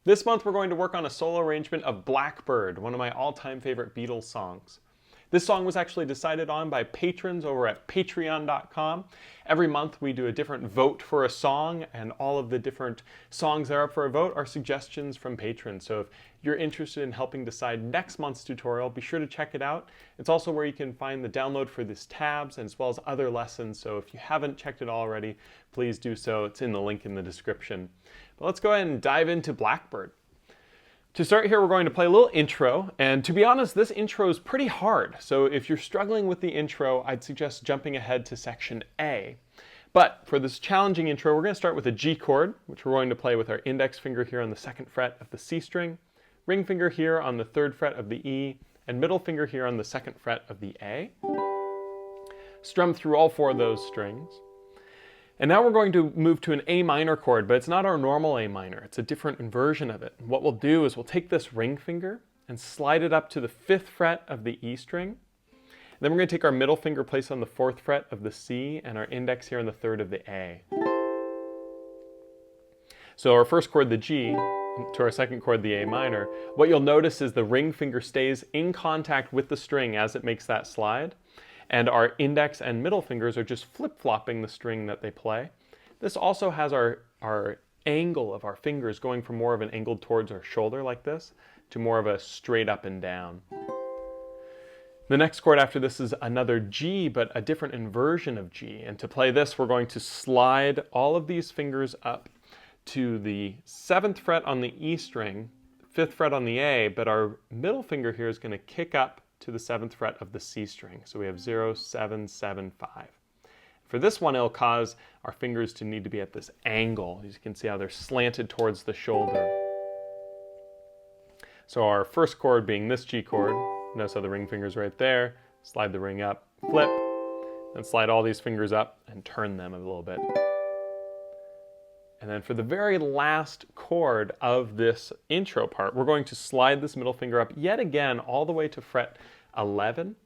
This month we're going to work on a solo arrangement of Blackbird, one of my all-time favorite Beatles songs. This song was actually decided on by patrons over at patreon.com. Every month we do a different vote for a song, and all of the different songs that are up for a vote are suggestions from patrons. So if you're interested in helping decide next month's tutorial, be sure to check it out. It's also where you can find the download for these tabs as well as other lessons. So if you haven't checked it already, please do so. It's in the link in the description. But let's go ahead and dive into Blackbird. To start here, we're going to play a little intro, and to be honest, this intro is pretty hard. So if you're struggling with the intro, I'd suggest jumping ahead to section A. But for this challenging intro, we're going to start with a G chord, which we're going to play with our index finger here on the 2nd fret of the C string, ring finger here on the 3rd fret of the E, and middle finger here on the 2nd fret of the A. Strum through all 4 of those strings. And now we're going to move to an A minor chord, but it's not our normal A minor. It's a different inversion of it. What we'll do is we'll take this ring finger and slide it up to the 5th fret of the E string. And then we're going to take our middle finger, place on the 4th fret of the C, and our index here on the 3rd of the A. So our first chord, the G, to our second chord, the A minor, what you'll notice is the ring finger stays in contact with the string as it makes that slide. And our index and middle fingers are just flip-flopping the string that they play. This also has our angle of our fingers going from more of an angle towards our shoulder like this to more of a straight up and down. The next chord after this is another G, but a different inversion of G. And to play this, we're going to slide all of these fingers up to the 7th fret on the E string, 5th fret on the A, but our middle finger here is going to kick up to the 7th fret of the C string. So we have 0, 7, 7, 5. For this one, it'll cause our fingers to need to be at this angle. As you can see how they're slanted towards the shoulder. So our first chord being this G chord, notice how the ring finger's right there, slide the ring up, flip, and slide all these fingers up and turn them a little bit. And then for the very last chord of this intro part, we're going to slide this middle finger up yet again all the way to fret 11,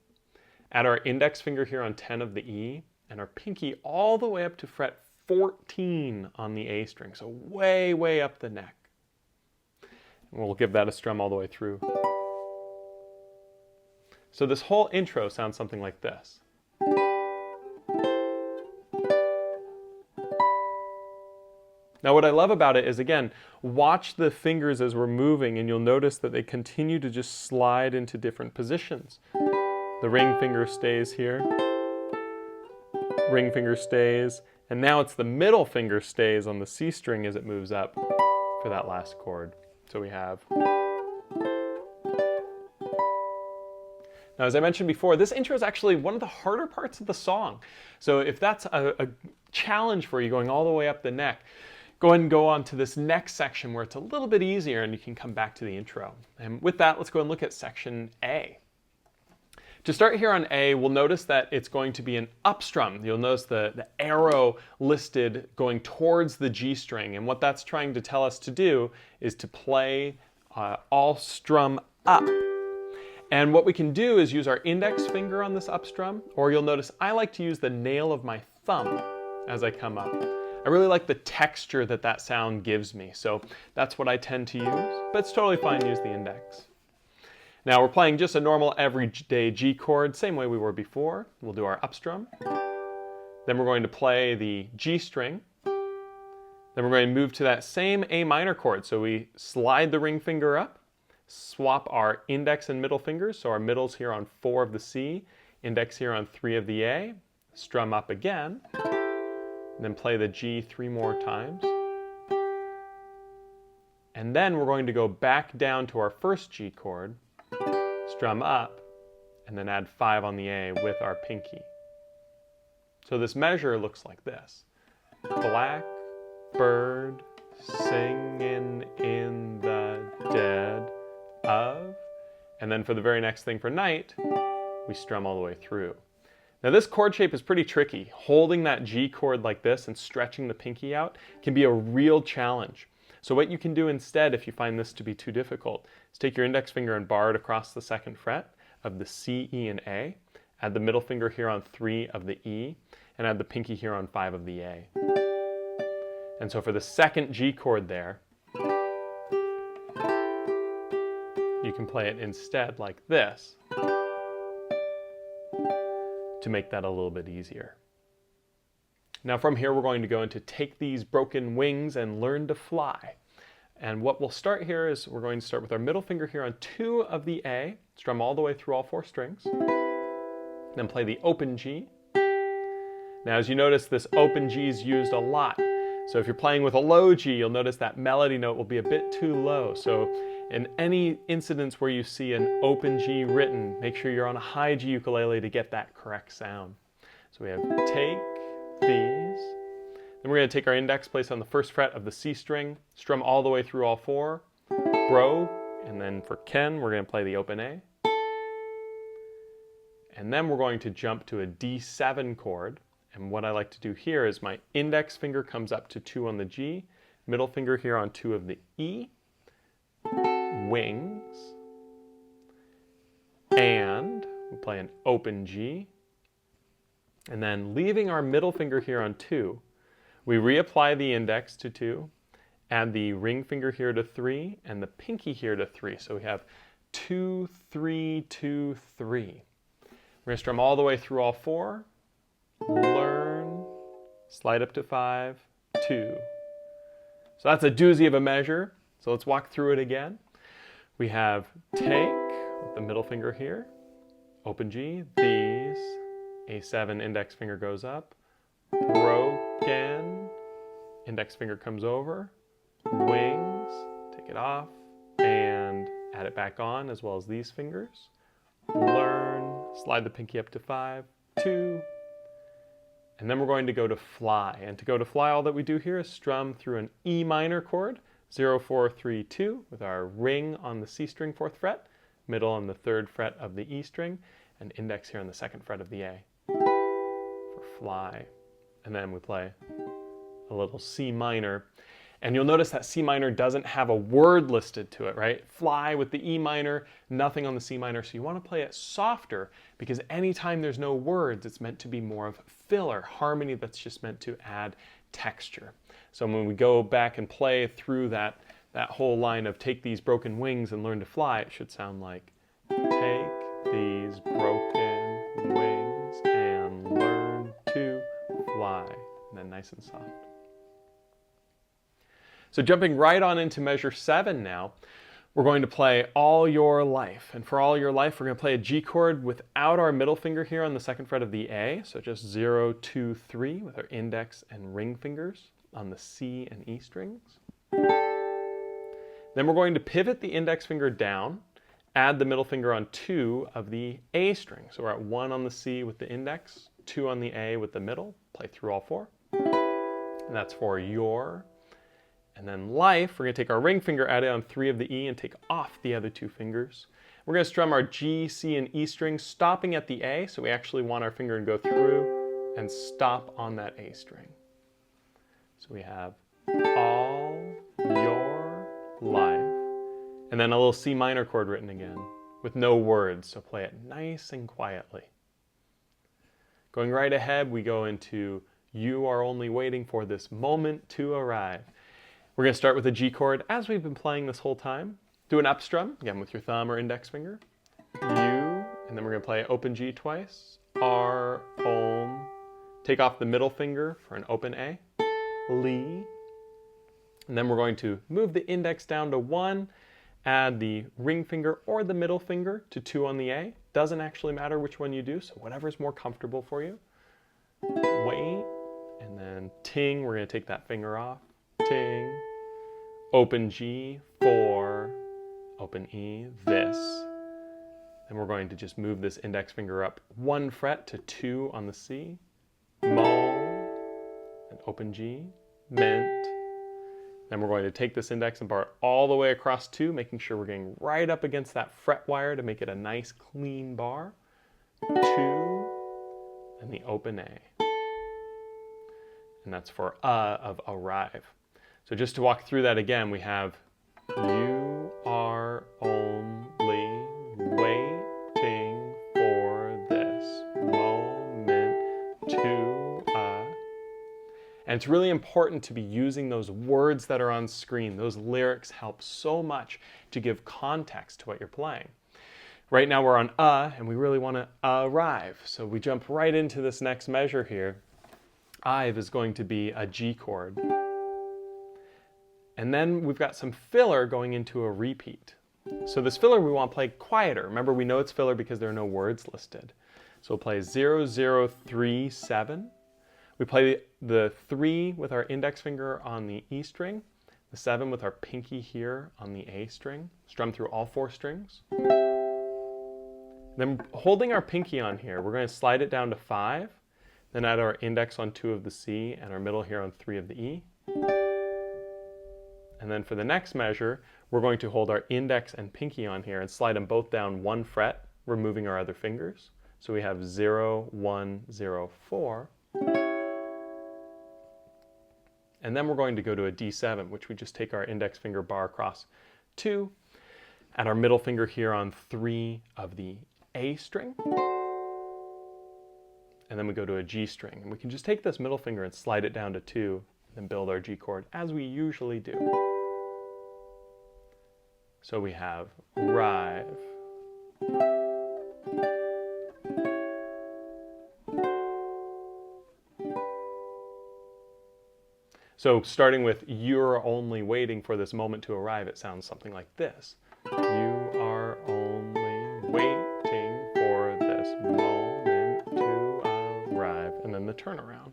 add our index finger here on 10 of the E, and our pinky all the way up to fret 14 on the A string, so way, way up the neck. And we'll give that a strum all the way through. So this whole intro sounds something like this. Now what I love about it is, again, watch the fingers as we're moving and you'll notice that they continue to just slide into different positions. The ring finger stays here, ring finger stays, and now it's the middle finger stays on the C string as it moves up for that last chord. So we have... Now, as I mentioned before, this intro is actually one of the harder parts of the song. So if that's a challenge for you going all the way up the neck, go ahead and go on to this next section where it's a little bit easier and you can come back to the intro. And with that, let's go and look at section A. To start here on A, we'll notice that it's going to be an up strum. You'll notice the arrow listed going towards the G string. And what that's trying to tell us to do is to play all strum up. And what we can do is use our index finger on this up strum, or you'll notice I like to use the nail of my thumb as I come up. I really like the texture that that sound gives me, so that's what I tend to use, but it's totally fine to use the index. Now we're playing just a normal everyday G chord, same way we were before. We'll do our up strum. Then we're going to play the G string. Then we're going to move to that same A minor chord. So we slide the ring finger up, swap our index and middle fingers. So our middle's here on 4 of the C, index here on 3 of the A, strum up again, and then play the G 3 more times. And then we're going to go back down to our first G chord, strum up, and then add 5 on the A with our pinky. So this measure looks like this. Blackbird singing in the dead of. And then for the very next thing for night, we strum all the way through. Now this chord shape is pretty tricky. Holding that G chord like this and stretching the pinky out can be a real challenge. So what you can do instead, if you find this to be too difficult, is take your index finger and bar it across the 2nd fret of the C, E, and A, add the middle finger here on 3 of the E, and add the pinky here on 5 of the A. And so for the 2nd G chord there, you can play it instead like this to make that a little bit easier. Now from here we're going to go into Take These Broken Wings and Learn to Fly. And what we'll start here is we're going to start with our middle finger here on 2 of the A, strum all the way through all 4 strings, then play the open G. Now as you notice, this open G is used a lot. So if you're playing with a low G, you'll notice that melody note will be a bit too low. So in any incidents where you see an open G written, make sure you're on a high G ukulele to get that correct sound. So we have take these. Then we're going to take our index, place on the 1st fret of the C string, strum all the way through all 4, broke, and then for Ken, we're going to play the open A. And then we're going to jump to a D7 chord. And what I like to do here is my index finger comes up to 2 on the G, middle finger here on 2 of the E, wings, and we play an open G. And then leaving our middle finger here on 2, we reapply the index to 2, add the ring finger here to 3, and the pinky here to 3. So we have 2, 3, 2, 3. We're going to strum all the way through all 4, learn, slide up to 5, 2. So that's a doozy of a measure. So let's walk through it again. We have take, with the middle finger here, open G, these, A7, index finger goes up, broken, index finger comes over, wings, take it off, and add it back on as well as these fingers, learn, slide the pinky up to 5, 2, and then we're going to go to fly. And to go to fly, all that we do here is strum through an E minor chord, 0, 4, 3, 2, with our ring on the C string 4th fret, middle on the 3rd fret of the E string, and index here on the 2nd fret of the A. Fly, and then we play a little C minor, and you'll notice that C minor doesn't have a word listed to it, right? Fly with the E minor, nothing on the C minor, so you want to play it softer because anytime there's no words, it's meant to be more of filler, harmony that's just meant to add texture. So when we go back and play through that whole line of take these broken wings and learn to fly, it should sound like take these broken wings and learn to fly, and then nice and soft. So jumping right on into measure 7 now, we're going to play All Your Life. And for All Your Life, we're going to play a G chord without our middle finger here on the 2nd fret of the A, so just 0, 2, 3 with our index and ring fingers on the C and E strings. Then we're going to pivot the index finger down, add the middle finger on 2 of the A string. So we're at 1 on the C with the index, 2 on the A with the middle, play through all 4. And that's for your. And then life, we're going to take our ring finger, add it on 3 of the E, and take off the other 2 fingers. We're going to strum our G, C, and E strings, stopping at the A, so we actually want our finger to go through and stop on that A string. So we have all your life. And then a little C minor chord written again with no words, so play it nice and quietly. Going right ahead, we go into You Are Only Waiting for This Moment to Arrive. We're going to start with a G chord as we've been playing this whole time. Do an up strum, again with your thumb or index finger. and then we're going to play open G twice, R, Om, take off the middle finger for an open A, Li, and then we're going to move the index down to 1, add the ring finger or the middle finger to 2 on the A. Doesn't actually matter which one you do, so whatever's more comfortable for you. Wait, and then ting, we're going to take that finger off, ting, open G, 4, open E, this. Then we're going to just move this index finger up 1 fret to 2 on the C, Mo, and open G, Ment. Then we're going to take this index and bar it all the way across 2, making sure we're getting right up against that fret wire to make it a nice clean bar. 2, and the open A. And that's for of arrive. So just to walk through that again, we have you are only waiting for this moment to And it's really important to be using those words that are on screen. Those lyrics help so much to give context to what you're playing. Right now we're on and we really want to arrive. So we jump right into this next measure here. Ive is going to be a G chord. And then we've got some filler going into a repeat. So this filler we want to play quieter. Remember, we know it's filler because there are no words listed. So we'll play 0, 0, 3, 7. We play the 3 with our index finger on the E string, the 7 with our pinky here on the A string, strum through all 4 strings. Then holding our pinky on here, we're going to slide it down to 5, then add our index on 2 of the C and our middle here on 3 of the E. And then for the next measure, we're going to hold our index and pinky on here and slide them both down 1 fret, removing our other fingers. So we have 0, 1, 0, 4. And then we're going to go to a D7, which we just take our index finger bar across 2, add our middle finger here on 3 of the A string, and then we go to a G string. And we can just take this middle finger and slide it down to 2, and then build our G chord as we usually do. So we have arrive. So starting with you're only waiting for this moment to arrive, it sounds something like this. You are only waiting for this moment to arrive. And then the turnaround.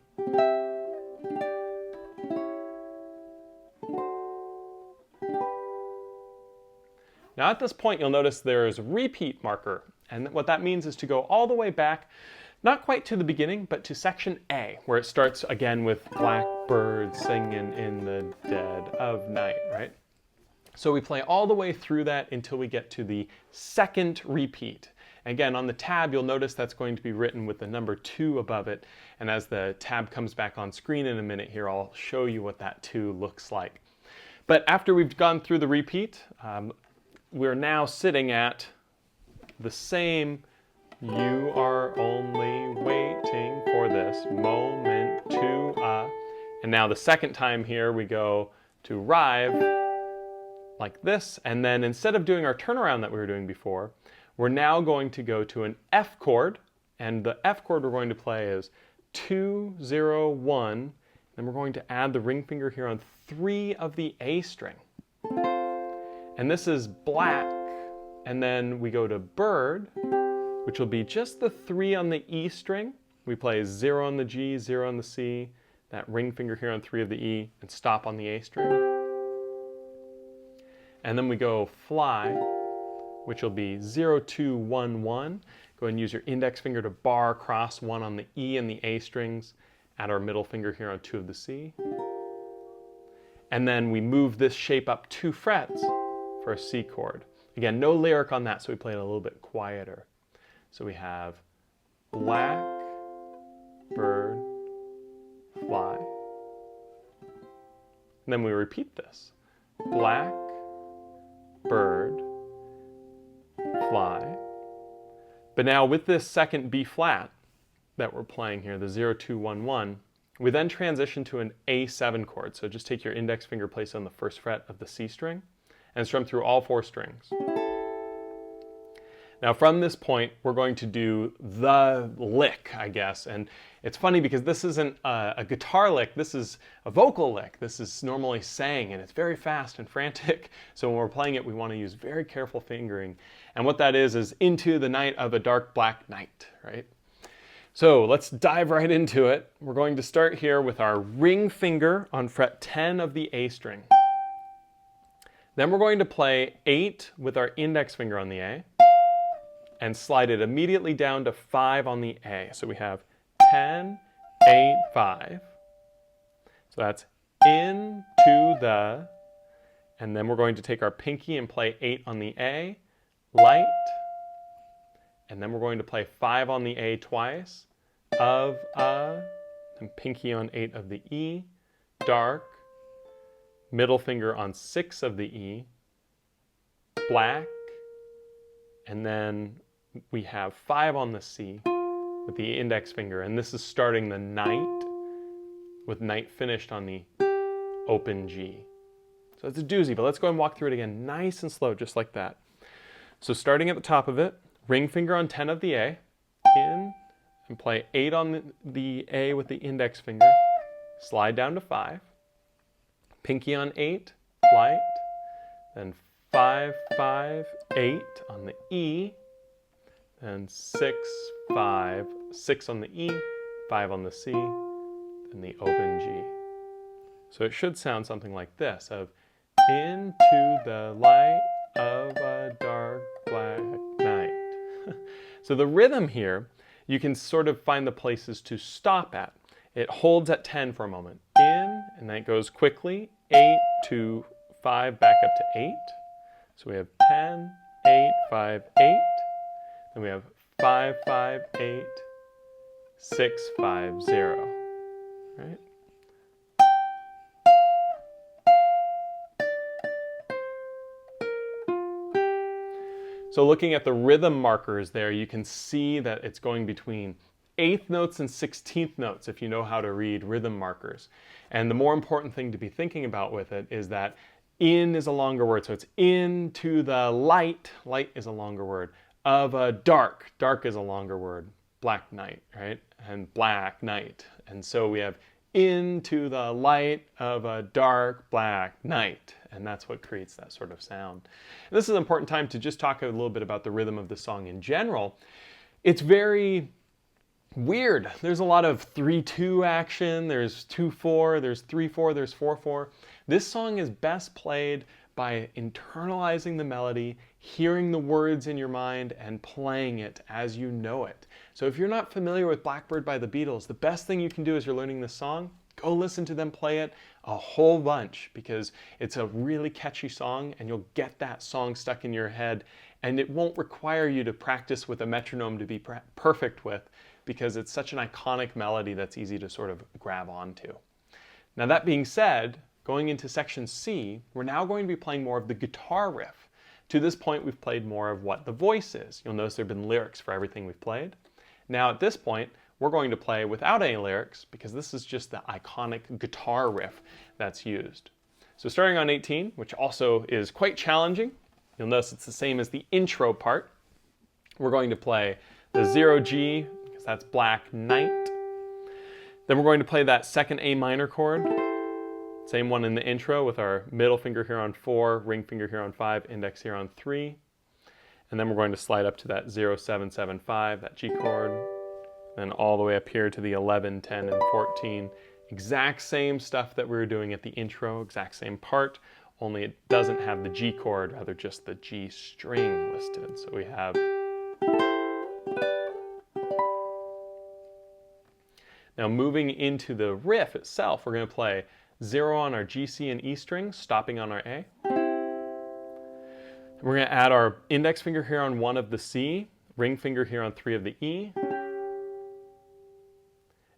Now at this point you'll notice there's a repeat marker. And what that means is to go all the way back, not quite to the beginning, but to section A, where it starts again with Blackbird singing in the dead of night, right? So we play all the way through that until we get to the second repeat. Again, on the tab, you'll notice that's going to be written with the number 2 above it. And as the tab comes back on screen in a minute here, I'll show you what that 2 looks like. But after we've gone through the repeat, we're now sitting at the same you are only waiting for this moment to and now the second time here we go to arrive like this, and then instead of doing our turnaround that we were doing before, we're now going to go to an F chord, and the F chord we're going to play is 2, 0, 1, then we're going to add the ring finger here on 3 of the A string. And this is black, and then we go to bird, which will be just the 3 on the E string. We play 0 on the G, 0 on the C, that ring finger here on 3 of the E, and stop on the A string. And then we go fly, which will be 0, 2, 1, 1. Go ahead and use your index finger to bar across 1 on the E and the A strings, add our middle finger here on 2 of the C. And then we move this shape up 2 frets for a C chord. Again, no lyric on that, so we play it a little bit quieter. So we have black, bird, fly. And then we repeat this. Black, bird, fly. But now with this second B flat that we're playing here, the 0, 2, 1, 1, we then transition to an A7 chord. So just take your index finger, place it on the 1st fret of the C string, and strum through all 4 strings. Now from this point, we're going to do the lick, I guess. And it's funny because this isn't a guitar lick, this is a vocal lick. This is normally sang, and it's very fast and frantic. So when we're playing it, we want to use very careful fingering. And what that is Into the Night of a Dark Black Night, right? So let's dive right into it. We're going to start here with our ring finger on fret 10 of the A string. Then we're going to play 8 with our index finger on the A and slide it immediately down to 5 on the A. So we have 10, 8, 5. So that's into the, and then we're going to take our pinky and play 8 on the A, light, and then we're going to play 5 on the A twice, of a, and pinky on 8 of the E, dark, middle finger on 6 of the E, black, and then we have 5 on the C with the index finger, and this is starting the night with night finished on the open G. So it's a doozy, but let's go and walk through it again nice and slow, just like that. So starting at the top of it, ring finger on 10 of the A, in, and play 8 on the A with the index finger, slide down to 5, pinky on 8, light, then 5, 5, 8 on the E, and 6, 5, 6 on the E, 5 on the C, and the open G. So it should sound something like this, of into the light of a dark black night. So the rhythm here, you can sort of find the places to stop at. It holds at 10 for a moment, in, and then it goes quickly, 8 to 5, back up to 8. So we have 10, 8, 5, 8. Then we have 5, 5, 8, 6, 5, 0. Right? So looking at the rhythm markers there, you can see that it's going between 8th notes and 16th notes if you know how to read rhythm markers. And the more important thing to be thinking about with it is that in is a longer word. So it's into the light, light is a longer word, of a dark, dark is a longer word, black night, right? And black night. And so we have into the light of a dark black night. And that's what creates that sort of sound. And this is an important time to just talk a little bit about the rhythm of the song in general. It's very weird. There's a lot of 3-2 action, there's 2-4, there's 3-4, there's 4-4. This song is best played by internalizing the melody, hearing the words in your mind, and playing it as you know it. So if you're not familiar with Blackbird by the Beatles, the best thing you can do as you're learning this song, go listen to them play it a whole bunch, because it's a really catchy song and you'll get that song stuck in your head, and it won't require you to practice with a metronome to be perfect with, because it's such an iconic melody that's easy to sort of grab onto. Now that being said, going into section C, we're now going to be playing more of the guitar riff. To this point, we've played more of what the voice is. You'll notice there have been lyrics for everything we've played. Now at this point, we're going to play without any lyrics, because this is just the iconic guitar riff that's used. So starting on 18, which also is quite challenging, you'll notice it's the same as the intro part. We're going to play the 0 G, because that's Black Night. Then we're going to play that second A minor chord, same one in the intro, with our middle finger here on 4, ring finger here on 5, index here on 3. And then we're going to slide up to that 0, 7, 7, 5, that G chord, then all the way up here to the 11, 10, and 14. Exact same stuff that we were doing at the intro, exact same part, only it doesn't have the G chord, rather just the G string listed. So we have. Now moving into the riff itself, we're going to play 0 on our G, C, and E strings, stopping on our A. We're going to add our index finger here on 1 of the C, ring finger here on 3 of the E.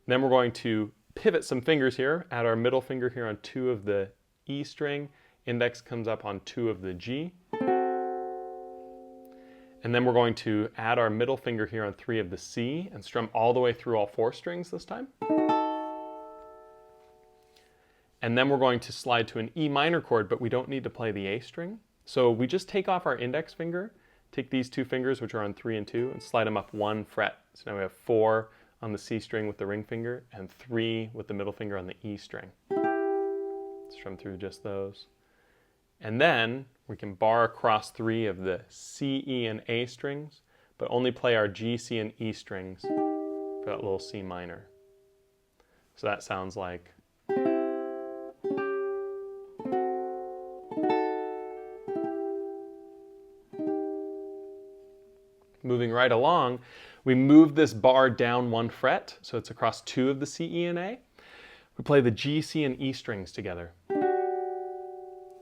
Then we're going to pivot some fingers here, add our middle finger here on 2 of the E string, index comes up on 2 of the G. And then we're going to add our middle finger here on 3 of the C and strum all the way through all 4 strings this time. And then we're going to slide to an E minor chord, but we don't need to play the A string. So we just take off our index finger, take these two fingers, which are on 3 and 2, and slide them up 1 fret. So now we have 4 on the C string with the ring finger, and 3 with the middle finger on the E string. Strum through just those. And then we can bar across 3 of the C, E, and A strings, but only play our G, C, and E strings for that little C minor. So that sounds like. Moving right along, we move this bar down 1 fret, so it's across 2 of the C, E, and A. We play the G, C, and E strings together.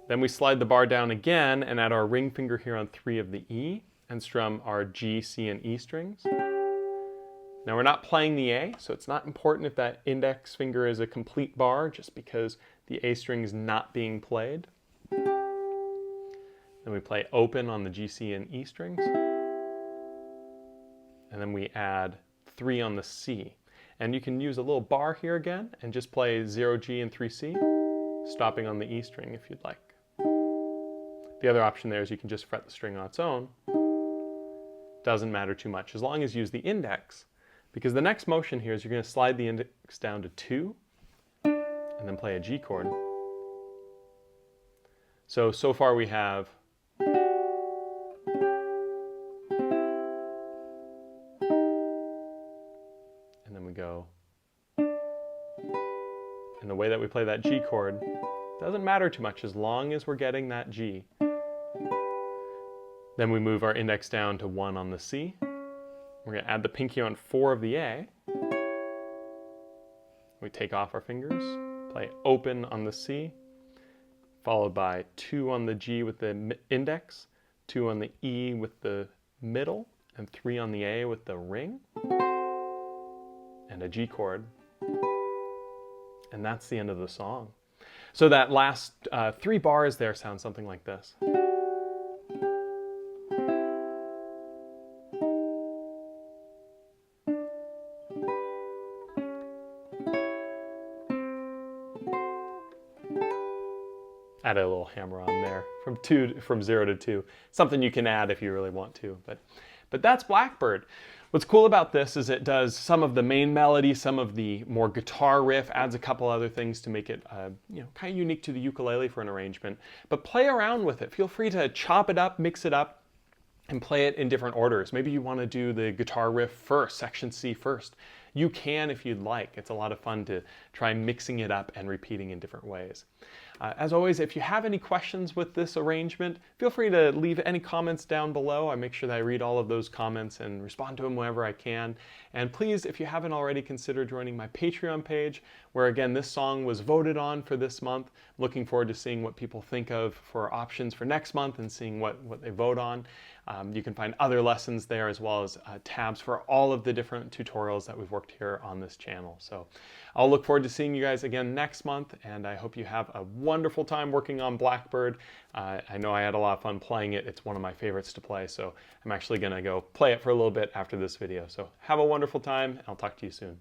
Then we slide the bar down again and add our ring finger here on 3 of the E and strum our G, C, and E strings. Now we're not playing the A, so it's not important if that index finger is a complete bar, just because the A string is not being played. Then we play open on the G, C, and E strings. And then we add 3 on the C. And you can use a little bar here again and just play 0 G and 3 C, stopping on the E string if you'd like. The other option there is you can just fret the string on its own. Doesn't matter too much, as long as you use the index, because the next motion here is you're going to slide the index down to 2 and then play a G chord. So far we have and then we go. And the way that we play that G chord doesn't matter too much as long as we're getting that G. Then we move our index down to 1 on the C. We're going to add the pinky on 4 of the A. We take off our fingers, play open on the C, followed by 2 on the G with the index, 2 on the E with the middle, and 3 on the A with the ring, and a G chord. And that's the end of the song. So that last 3 bars there sound something like this. Add a little hammer on there from 0 to 2. Something you can add if you really want to, but that's Blackbird. What's cool about this is it does some of the main melody, some of the more guitar riff, adds a couple other things to make it kind of unique to the ukulele for an arrangement. But play around with it. Feel free to chop it up, mix it up, and play it in different orders. Maybe you want to do the guitar riff first, section C first. You can if you'd like. It's a lot of fun to try mixing it up and repeating in different ways. As always, if you have any questions with this arrangement, feel free to leave any comments down below. I make sure that I read all of those comments and respond to them whenever I can. And please, if you haven't already, consider joining my Patreon page, where again, this song was voted on for this month. Looking forward to seeing what people think of for options for next month and seeing what they vote on. You can find other lessons there, as well as tabs for all of the different tutorials that we've worked here on this channel. So I'll look forward to seeing you guys again next month, and I hope you have a wonderful time working on Blackbird. I know I had a lot of fun playing it. It's one of my favorites to play, so I'm actually going to go play it for a little bit after this video. So have a wonderful time, and I'll talk to you soon.